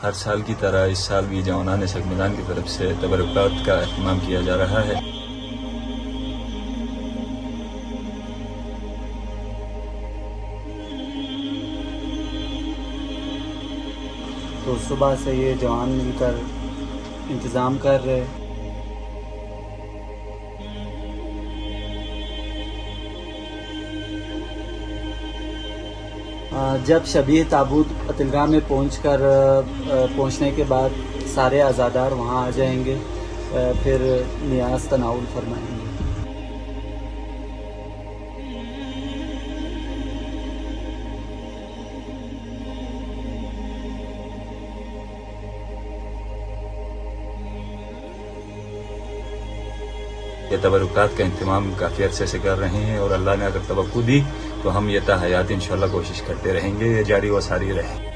हर साल की तरह इस साल भी जवानान सकमिलान की तरफ से तबरुकात का अहतमाम किया जा रहा है। तो सुबह से ये जवान मिलकर इंतज़ाम कर रहे। जब शबीह ताबूत कत्लगाह में पहुंचने के बाद सारे आज़ादार वहां आ जाएंगे, फिर नियाज़ तनाउल फरमाएंगे। ये तबरुकात का इंतजाम काफ़ी अरसे से कर रहे हैं और अल्लाह ने अगर तवक्कुल दी तो हम ये ता हयात इंशाअल्लाह कोशिश करते रहेंगे, ये जारी व सारी रहे।